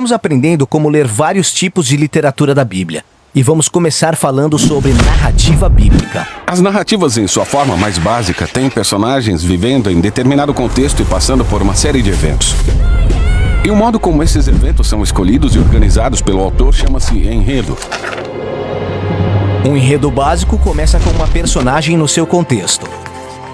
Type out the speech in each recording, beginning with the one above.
Estamos aprendendo como ler vários tipos de literatura da Bíblia. E vamos começar falando sobre narrativa bíblica. As narrativas, em sua forma mais básica, têm personagens vivendo em determinado contexto e passando por uma série de eventos. E o modo como esses eventos são escolhidos e organizados pelo autor chama-se enredo. Um enredo básico começa com uma personagem no seu contexto.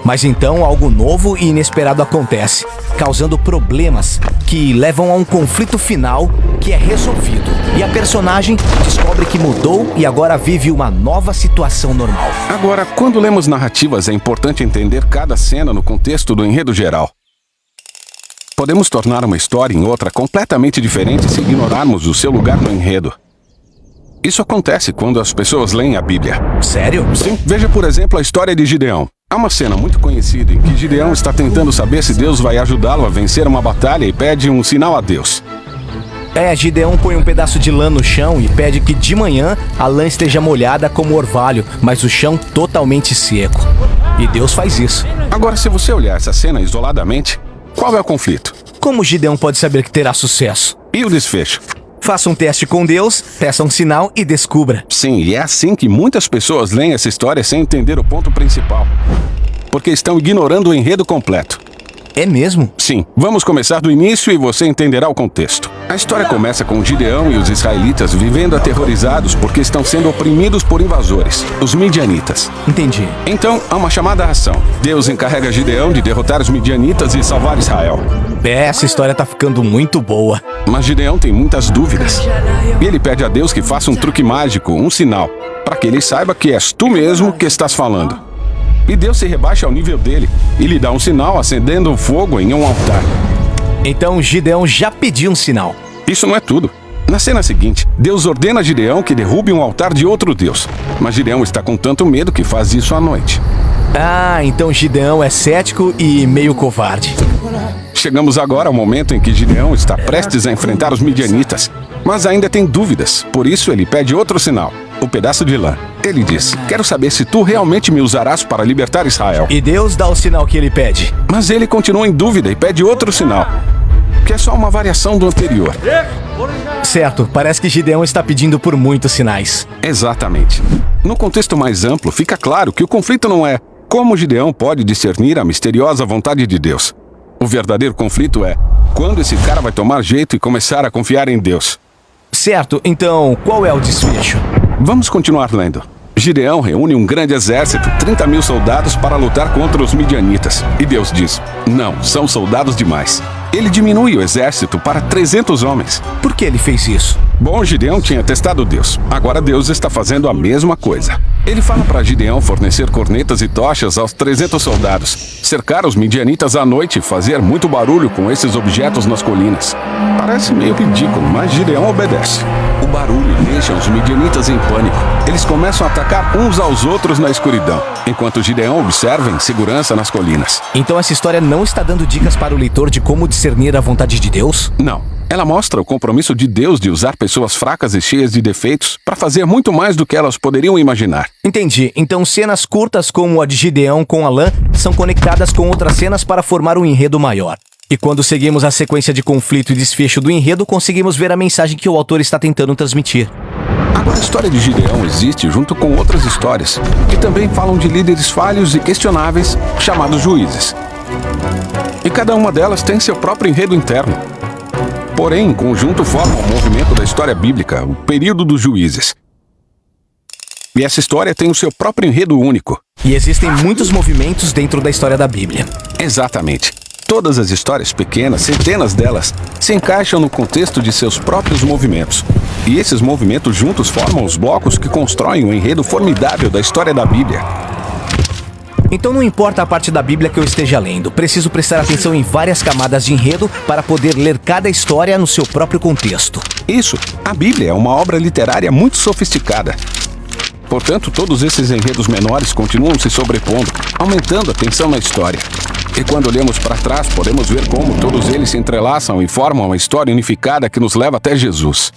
Mas então algo novo e inesperado acontece, causando problemas que levam a um conflito final que é resolvido. E a personagem descobre que mudou e agora vive uma nova situação normal. Agora, quando lemos narrativas, é importante entender cada cena no contexto do enredo geral. Podemos tornar uma história em outra completamente diferente se ignorarmos o seu lugar no enredo. Isso acontece quando as pessoas leem a Bíblia. Sério? Sim. Veja, por exemplo, a história de Gideão. Há uma cena muito conhecida em que Gideão está tentando saber se Deus vai ajudá-lo a vencer uma batalha e pede um sinal a Deus. Gideão põe um pedaço de lã no chão e pede que de manhã a lã esteja molhada como orvalho, mas o chão totalmente seco. E Deus faz isso. Agora, se você olhar essa cena isoladamente, qual é o conflito? Como Gideão pode saber que terá sucesso? E o desfecho? Faça um teste com Deus, peça um sinal e descubra. Sim, e é assim que muitas pessoas leem essa história sem entender o ponto principal. Porque estão ignorando o enredo completo. É mesmo? Sim, vamos começar do início e você entenderá o contexto. A história começa com Gideão e os israelitas vivendo aterrorizados porque estão sendo oprimidos por invasores, os midianitas. Entendi. Então, há uma chamada à ação. Deus encarrega Gideão de derrotar os midianitas e salvar Israel. Essa história tá ficando muito boa. Mas Gideão tem muitas dúvidas. E ele pede a Deus que faça um truque mágico, um sinal, para que ele saiba que és tu mesmo que estás falando. E Deus se rebaixa ao nível dele e lhe dá um sinal acendendo o fogo em um altar. Então Gideão já pediu um sinal. Isso não é tudo. Na cena seguinte, Deus ordena a Gideão que derrube um altar de outro Deus. Mas Gideão está com tanto medo que faz isso à noite. Então Gideão é cético e meio covarde. Chegamos agora ao momento em que Gideão está prestes a enfrentar os midianitas, mas ainda tem dúvidas, por isso ele pede outro sinal, o pedaço de lã. Ele diz, quero saber se tu realmente me usarás para libertar Israel. E Deus dá o sinal que ele pede. Mas ele continua em dúvida e pede outro sinal, que é só uma variação do anterior. Certo, parece que Gideão está pedindo por muitos sinais. Exatamente. No contexto mais amplo, fica claro que o conflito não é como Gideão pode discernir a misteriosa vontade de Deus. O verdadeiro conflito é quando esse cara vai tomar jeito e começar a confiar em Deus. Certo, então qual é o desfecho? Vamos continuar lendo. Gideão reúne um grande exército, 30 mil soldados, para lutar contra os midianitas. E Deus diz, não, são soldados demais. Ele diminui o exército para 300 homens. Por que ele fez isso? Bom, Gideão tinha testado Deus. Agora Deus está fazendo a mesma coisa. Ele fala para Gideão fornecer cornetas e tochas aos 300 soldados, cercar os midianitas à noite e fazer muito barulho com esses objetos nas colinas. Parece meio ridículo, mas Gideão obedece. O barulho deixa os midianitas em pânico. Eles começam a atacar uns aos outros na escuridão, enquanto Gideão observa em segurança nas colinas. Então essa história não está dando dicas para o leitor de como discernir a vontade de Deus? Não. Ela mostra o compromisso de Deus de usar pessoas fracas e cheias de defeitos para fazer muito mais do que elas poderiam imaginar. Entendi. Então cenas curtas como a de Gideão com a lã são conectadas com outras cenas para formar um enredo maior. E quando seguimos a sequência de conflito e desfecho do enredo, conseguimos ver a mensagem que o autor está tentando transmitir. Agora, a história de Gideão existe junto com outras histórias, que também falam de líderes falhos e questionáveis, chamados juízes. E cada uma delas tem seu próprio enredo interno. Porém, em conjunto formam o movimento da história bíblica, o período dos juízes. E essa história tem o seu próprio enredo único. E existem muitos movimentos dentro da história da Bíblia. Exatamente. Todas as histórias pequenas, centenas delas, se encaixam no contexto de seus próprios movimentos. E esses movimentos juntos formam os blocos que constroem o enredo formidável da história da Bíblia. Então não importa a parte da Bíblia que eu esteja lendo, preciso prestar atenção em várias camadas de enredo para poder ler cada história no seu próprio contexto. Isso, a Bíblia é uma obra literária muito sofisticada. Portanto, todos esses enredos menores continuam se sobrepondo, aumentando a tensão na história. E quando olhamos para trás, podemos ver como todos eles se entrelaçam e formam uma história unificada que nos leva até Jesus.